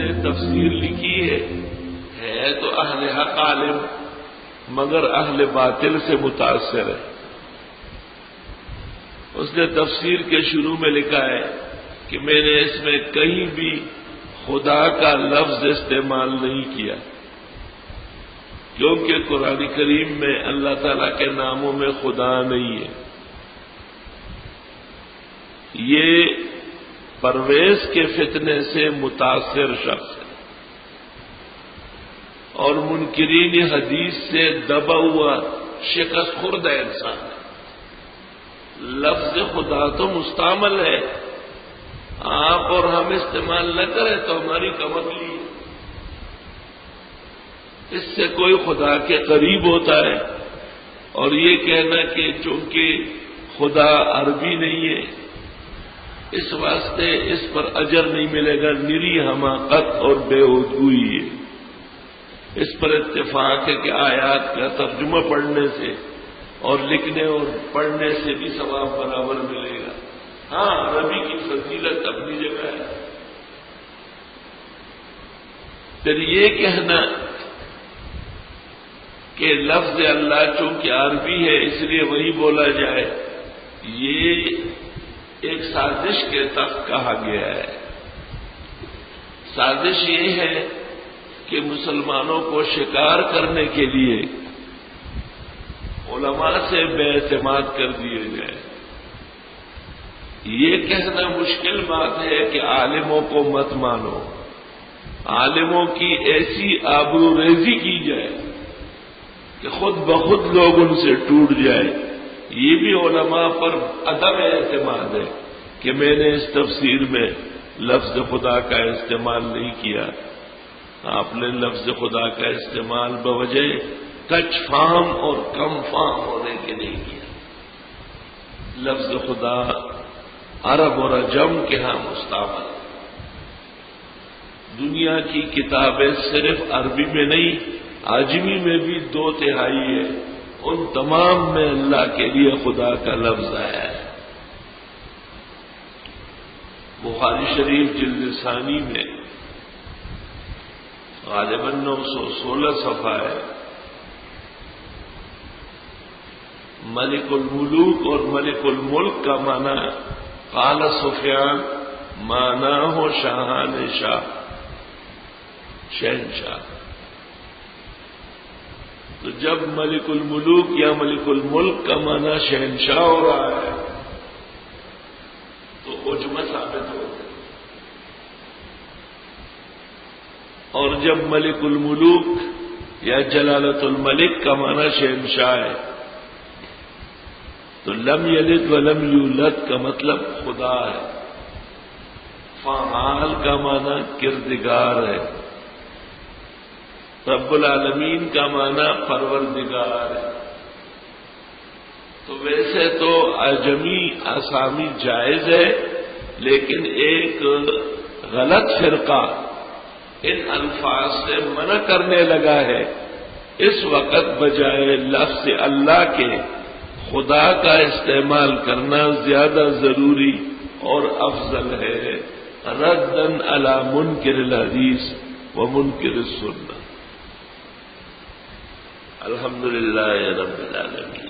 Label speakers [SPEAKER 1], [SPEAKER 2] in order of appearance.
[SPEAKER 1] نے تفسیر لکھی ہے تو اہل حق عالم، مگر اہل باطل سے متاثر ہے۔ اس نے تفسیر کے شروع میں لکھا ہے کہ میں نے اس میں کہیں بھی خدا کا لفظ استعمال نہیں کیا، کیونکہ قرآن کریم میں اللہ تعالی کے ناموں میں خدا نہیں ہے۔ یہ پرویز کے فتنے سے متاثر شخص ہے اور منکرین حدیث سے دبا ہوا شکست خوردہ انسان ہے۔ لفظ خدا تو مستعمل ہے، آپ اور ہم استعمال نہ کریں تو ہماری کمزوری ہے۔ اس سے کوئی خدا کے قریب ہوتا ہے، اور یہ کہنا کہ چونکہ خدا عربی نہیں ہے اس واسطے اس پر اجر نہیں ملے گا، نری حماقت اور بے وقوفی ہے۔ اس پر اتفاق ہے کہ آیات کا ترجمہ پڑھنے سے اور لکھنے اور پڑھنے سے بھی ثواب برابر ملے گا۔ ہاں، عربی کی فضیلت اپنی جگہ ہے۔ پھر یہ کہنا کہ لفظ اللہ چونکہ عربی ہے اس لیے وہی بولا جائے، یہ ایک سازش کے تحت کہا گیا ہے۔ سازش یہ ہے کہ مسلمانوں کو شکار کرنے کے لیے علماء سے بے اعتماد کر دیے جائے۔ یہ کہنا مشکل بات ہے کہ عالموں کو مت مانو، عالموں کی ایسی آبرو ریزی کی جائے کہ خود بخود لوگ ان سے ٹوٹ جائے، یہ بھی علماء پر عدم اعتماد ہے کہ میں نے اس تفسیر میں لفظ خدا کا استعمال نہیں کیا۔ آپ نے لفظ خدا کا استعمال بوجہ کچ فام اور کم فام ہونے کے نہیں کیا۔ لفظ خدا عرب اور عجم کے ہاں مستعمل۔ دنیا کی کتابیں صرف عربی میں نہیں، عجمی میں بھی 2/3 ہے، ان تمام میں اللہ کے لیے خدا کا لفظ آیا ہے۔ بخاری شریف جلد ثانی میں غالباً 916 صفحہ ہے۔ ملک الملوک اور ملک الملک کا معنی قال سفیان معنی ہو شاہان شاہ، شہنشاہ۔ تو جب ملک الملوک یا ملک الملک کا معنی شہنشاہ ہو رہا ہے تو عجمہ ثابت ہو گیا، اور جب ملک الملوک یا جلالت الملک کا معنی شہنشاہ ہے تو لم یلد ولم یولد کا مطلب خدا ہے، فعال کا معنی کردگار ہے، رب العالمین کا معنی پروردگار ہے۔ تو ویسے تو عجمی اسامی جائز ہے، لیکن ایک غلط فرقہ ان الفاظ سے منع کرنے لگا ہے۔ اس وقت بجائے لفظ اللہ کے خدا کا استعمال کرنا زیادہ ضروری اور افضل ہے، رداً علی منکر الحدیث و منکر السنہ۔ الحمدللہ رب العالمین۔